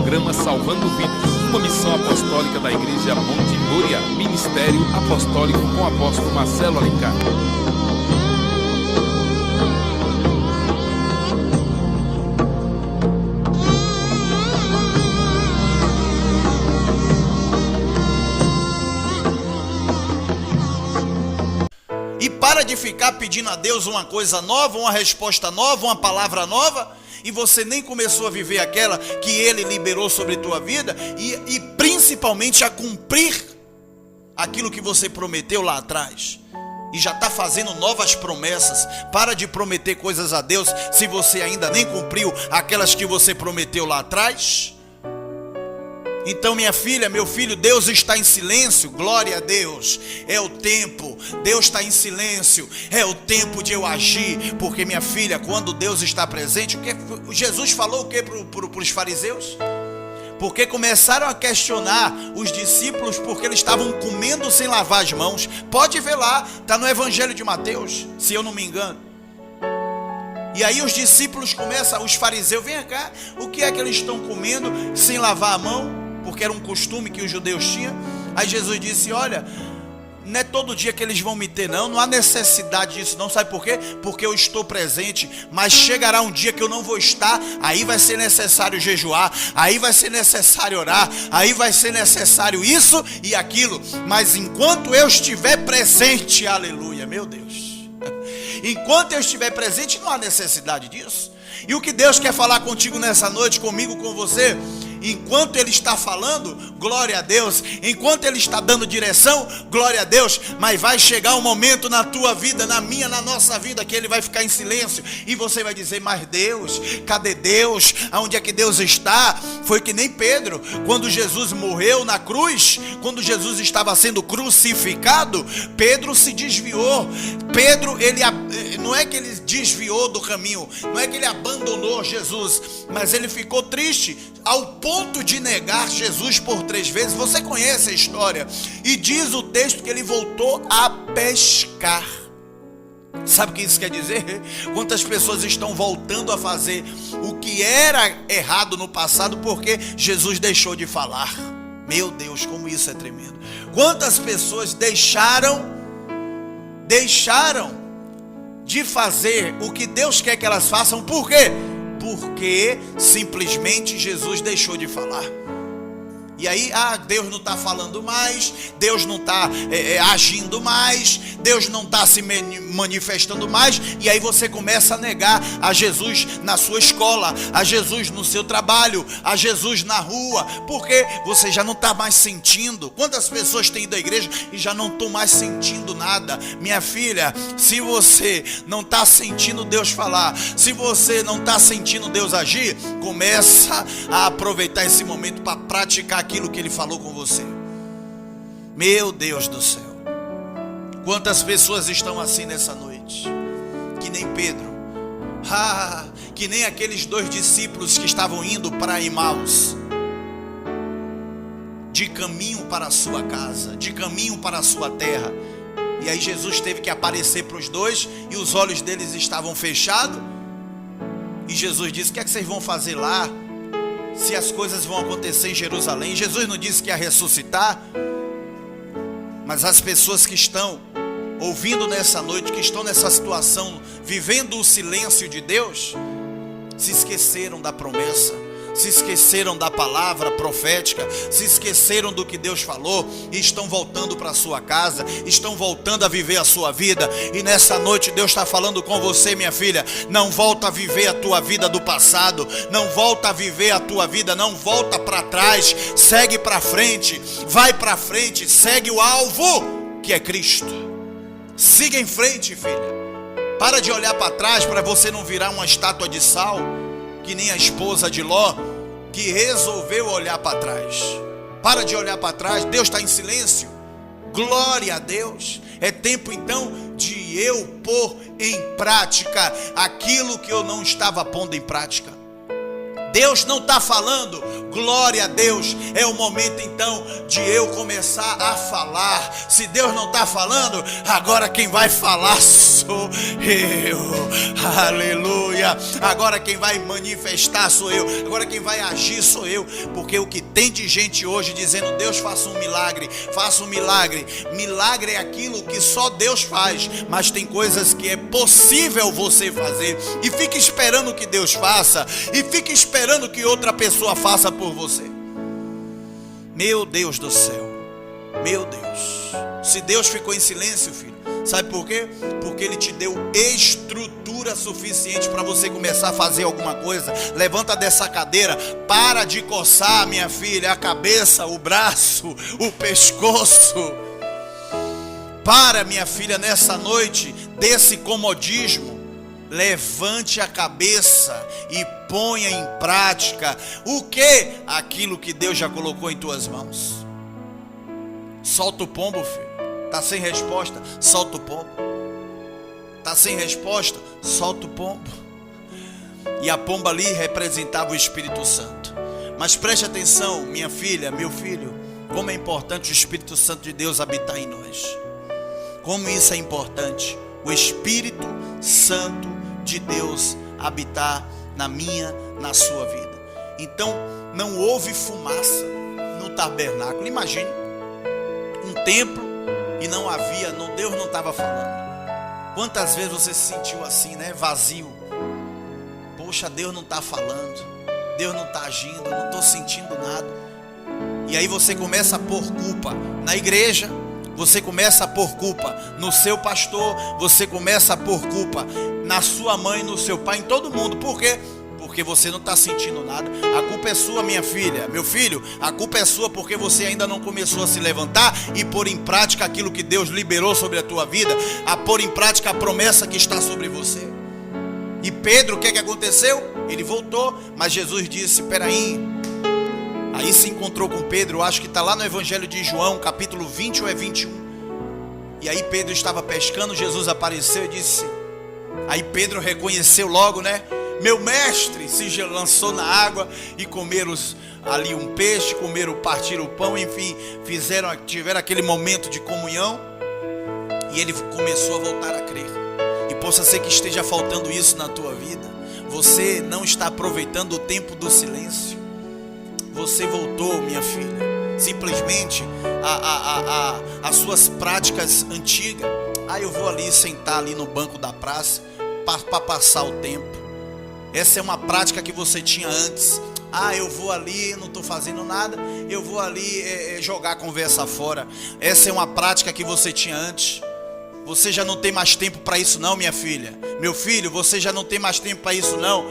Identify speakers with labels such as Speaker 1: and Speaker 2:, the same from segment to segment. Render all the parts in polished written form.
Speaker 1: programa Salvando Vidas, uma missão apostólica da Igreja Monte Moria, Ministério Apostólico com o apóstolo Marcelo Alencar.
Speaker 2: E para de ficar pedindo a Deus uma coisa nova, uma resposta nova, uma palavra nova, e você nem começou a viver aquela que Ele liberou sobre tua vida, e principalmente a cumprir aquilo que você prometeu lá atrás. E já está fazendo novas promessas. Para de prometer coisas a Deus se você ainda nem cumpriu aquelas que você prometeu lá atrás. Então, minha filha, meu filho, Deus está em silêncio. Glória a Deus, é o tempo. Deus está em silêncio, é o tempo de eu agir. Porque, minha filha, quando Deus está presente, Jesus falou o que para os fariseus? Porque começaram a questionar os discípulos porque eles estavam comendo sem lavar as mãos. Pode ver lá, está no Evangelho de Mateus, se eu não me engano. E aí os discípulos começam, os fariseus, vem cá, o que é que eles estão comendo sem lavar a mão? Porque era um costume que os judeus tinham. Aí Jesus disse, olha, não é todo dia que eles vão me ter não há necessidade disso não, sabe por quê? Porque eu estou presente, mas chegará um dia que eu não vou estar, aí vai ser necessário jejuar, aí vai ser necessário orar, aí vai ser necessário isso e aquilo, mas enquanto eu estiver presente, aleluia, meu Deus, enquanto eu estiver presente não há necessidade disso. E o que Deus quer falar contigo nessa noite, comigo, com você, enquanto Ele está falando, glória a Deus, enquanto Ele está dando direção, glória a Deus, mas vai chegar um momento na tua vida, na minha, na nossa vida, que Ele vai ficar em silêncio, e você vai dizer, mas Deus, cadê Deus? Aonde é que Deus está? Foi que nem Pedro, quando Jesus morreu na cruz, quando Jesus estava sendo crucificado, Pedro se desviou. Pedro, não é que ele desviou do caminho, não é que ele abandonou Jesus, mas ele ficou triste, ao ponto de negar Jesus por 3 vezes. Você conhece a história, e diz o texto que ele voltou a pescar. Sabe o que isso quer dizer? Quantas pessoas estão voltando a fazer o que era errado no passado porque Jesus deixou de falar? Meu Deus, como isso é tremendo. Quantas pessoas deixaram de fazer o que Deus quer que elas façam? Por quê? Porque simplesmente Jesus deixou de falar. E aí, Deus não está falando mais, Deus não está agindo mais, Deus não está se manifestando mais. E aí você começa a negar a Jesus na sua escola, a Jesus no seu trabalho, a Jesus na rua, porque você já não está mais sentindo. Quantas pessoas têm ido à igreja e já não estão mais sentindo nada? Minha filha, se você não está sentindo Deus falar, se você não está sentindo Deus agir, começa a aproveitar esse momento para praticar aquilo que Ele falou com você. Meu Deus do céu, quantas pessoas estão assim nessa noite, que nem Pedro, que nem aqueles 2 discípulos que estavam indo para Emaús, de caminho para a sua casa, de caminho para a sua terra. E aí Jesus teve que aparecer para os 2, e os olhos deles estavam fechados, e Jesus disse, o que é que vocês vão fazer lá? Se as coisas vão acontecer em Jerusalém. Jesus não disse que ia ressuscitar. Mas as pessoas que estão ouvindo nessa noite, que estão nessa situação, vivendo o silêncio de Deus, se esqueceram da promessa, se esqueceram da palavra profética, se esqueceram do que Deus falou, e estão voltando para a sua casa, estão voltando a viver a sua vida. E nessa noite Deus está falando com você, minha filha, não volta a viver a tua vida do passado, não volta a viver a tua vida, não volta para trás, segue para frente, vai para frente, segue o alvo que é Cristo. Siga em frente, filha, para de olhar para trás, para você não virar uma estátua de sal, que nem a esposa de Ló, que resolveu olhar para trás. Para de olhar para trás, Deus está em silêncio. Glória a Deus. É tempo então de eu pôr em prática aquilo que eu não estava pondo em prática. Deus não está falando, glória a Deus, é o momento então de eu começar a falar. Se Deus não está falando, agora quem vai falar sou eu. Aleluia. Agora quem vai manifestar sou eu. Agora quem vai agir sou eu. Porque o que tem de gente hoje dizendo: Deus, faça um milagre, faça um milagre. Milagre é aquilo que só Deus faz, mas tem coisas que é possível você fazer. E fica esperando que Deus faça, e fica esperando que outra pessoa faça por você. Meu Deus do céu, meu Deus. Se Deus ficou em silêncio, filho, sabe por quê? Porque Ele te deu estrutura suficiente para você começar a fazer alguma coisa. Levanta dessa cadeira, para de coçar, minha filha, a cabeça, o braço, o pescoço. Para, minha filha, nessa noite desse comodismo. Levante a cabeça e ponha em prática o que? Aquilo que Deus já colocou em tuas mãos. Solta o pombo, filho. Está sem resposta? Solta o pombo. Está sem resposta? Solta o pombo. E a pomba ali representava o Espírito Santo. Mas preste atenção, minha filha, meu filho, como é importante o Espírito Santo de Deus habitar em nós. Como isso é importante. O Espírito Santo de Deus habitar na minha, na sua vida. Então, não houve fumaça no tabernáculo. Imagine um templo e não havia, Deus não estava falando. Quantas vezes você se sentiu assim, né? Vazio. Poxa, Deus não está falando, Deus não está agindo, eu não estou sentindo nada. E aí você começa a pôr culpa na igreja, você começa a pôr culpa no seu pastor, você começa a pôr culpa na sua mãe, no seu pai, em todo mundo. Por quê? Porque você não está sentindo nada. A culpa é sua, minha filha, meu filho. A culpa é sua porque você ainda não começou a se levantar e pôr em prática aquilo que Deus liberou sobre a tua vida, a pôr em prática a promessa que está sobre você. E Pedro, o que aconteceu? Ele voltou, mas Jesus disse: peraí. Aí se encontrou com Pedro, acho que está lá no Evangelho de João, capítulo 20 ou é 21. E aí Pedro estava pescando, Jesus apareceu e disse... Aí Pedro reconheceu logo, né? Meu mestre, se lançou na água e comeram ali um peixe, partiram o pão, enfim, tiveram aquele momento de comunhão. E ele começou a voltar a crer. E possa ser que esteja faltando isso na tua vida. Você não está aproveitando o tempo do silêncio. Você voltou, minha filha, simplesmente as suas práticas antigas. Eu vou ali sentar ali no banco da praça para passar o tempo. Essa é uma prática que você tinha antes. Eu vou ali, não estou fazendo nada, eu vou ali jogar a conversa fora. Essa é uma prática que você tinha antes. Você já não tem mais tempo para isso não, minha filha. Meu filho, você já não tem mais tempo para isso não.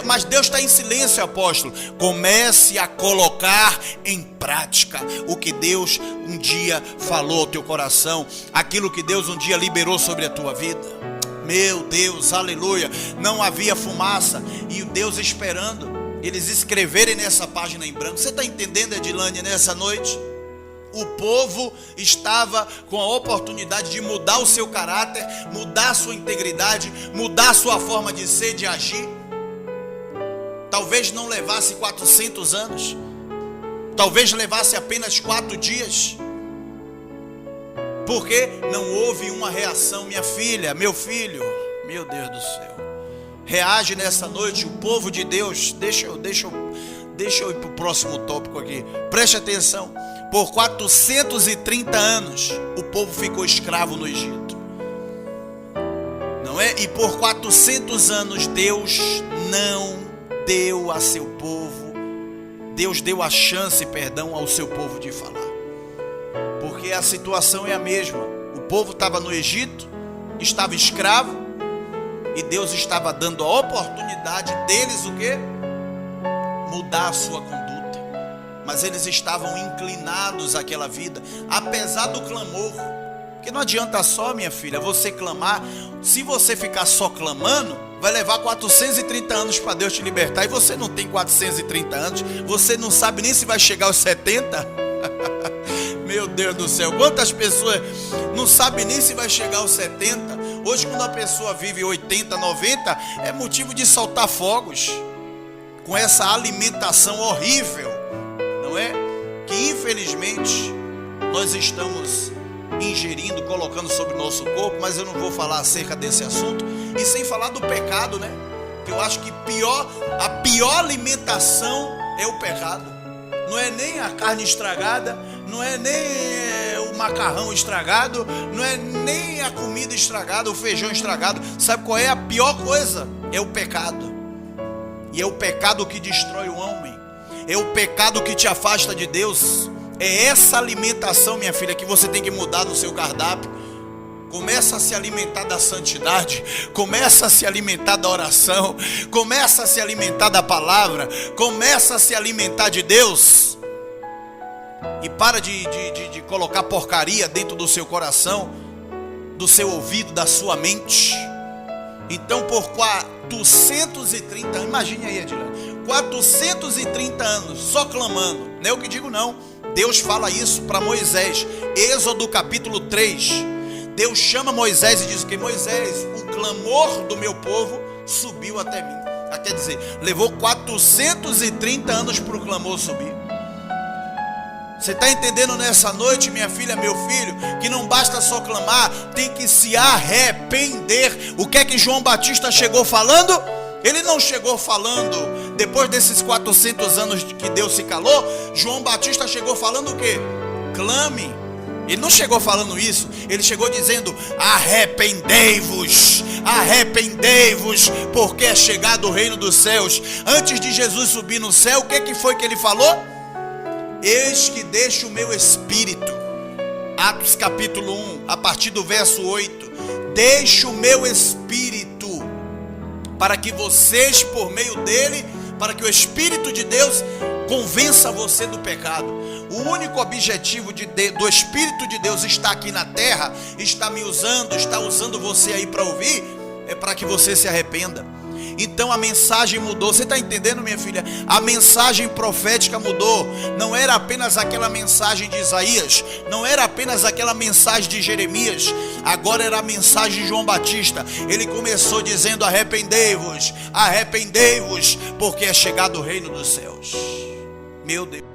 Speaker 2: Mas Deus está em silêncio, apóstolo. Comece a colocar em prática o que Deus um dia falou ao teu coração. Aquilo que Deus um dia liberou sobre a tua vida. Meu Deus, aleluia. Não havia fumaça. E o Deus esperando eles escreverem nessa página em branco. Você está entendendo, Edilânia, nessa noite? O povo estava com a oportunidade de mudar o seu caráter, mudar a sua integridade, mudar a sua forma de ser, de agir. Talvez não levasse 400 anos, talvez levasse apenas 4 dias, porque não houve uma reação. Minha filha, meu filho, meu Deus do céu, reage nessa noite, o povo de Deus. Deixa eu ir para o próximo tópico aqui, preste atenção. Por 430 anos, o povo ficou escravo no Egito. Não é? E por 400 anos, Deus não deu a seu povo, Deus deu a chance, ao seu povo de falar. Porque a situação é a mesma. O povo estava no Egito, estava escravo, e Deus estava dando a oportunidade deles o quê? Mudar a sua conduta. Mas eles estavam inclinados àquela vida, apesar do clamor. Porque não adianta só, minha filha, você clamar. Se você ficar só clamando, vai levar 430 anos para Deus te libertar. E você não tem 430 anos, você não sabe nem se vai chegar aos 70. Meu Deus do céu, quantas pessoas não sabem nem se vai chegar aos 70. Hoje, quando a pessoa vive 80, 90, é motivo de soltar fogos com essa alimentação horrível, não é? Que infelizmente nós estamos ingerindo, colocando sobre o nosso corpo, mas eu não vou falar acerca desse assunto, e sem falar do pecado, né? Que eu acho que a pior alimentação é o pecado. Não é nem a carne estragada, não é nem o macarrão estragado, não é nem a comida estragada, o feijão estragado. Sabe qual é a pior coisa? É o pecado. E é o pecado que destrói o homem, é o pecado que te afasta de Deus. É essa alimentação, minha filha, que você tem que mudar no seu cardápio. Começa a se alimentar da santidade, começa a se alimentar da oração, começa a se alimentar da palavra, começa a se alimentar de Deus. E para de colocar porcaria dentro do seu coração, do seu ouvido, da sua mente. Então por 430 anos, imagine aí, Adilane, 430 anos só clamando, não é o que digo não, Deus fala isso para Moisés, Êxodo capítulo 3, Deus chama Moisés e diz que Moisés, o clamor do meu povo subiu até mim. Quer dizer, levou 430 anos para o clamor subir. Você está entendendo nessa noite, minha filha, meu filho, que não basta só clamar, tem que se arrepender. O que é que João Batista chegou falando? Ele não chegou falando, depois desses 400 anos que Deus se calou, João Batista chegou falando o quê? Clame. Ele não chegou falando isso, ele chegou dizendo: arrependei-vos, arrependei-vos, porque é chegado o reino dos céus. Antes de Jesus subir no céu, o que foi que ele falou? Eis que deixo o meu espírito. Atos capítulo 1, a partir do verso 8. Deixo o meu espírito, para que vocês, por meio dele, para que o Espírito de Deus convença você do pecado. O único objetivo do Espírito de Deus estar aqui na terra, está me usando, está usando você aí para ouvir, é para que você se arrependa. Então a mensagem mudou. Você está entendendo, minha filha? A mensagem profética mudou. Não era apenas aquela mensagem de Isaías, não era apenas aquela mensagem de Jeremias, agora era a mensagem de João Batista. Ele começou dizendo: arrependei-vos, arrependei-vos, porque é chegado o reino dos céus. Meu Deus.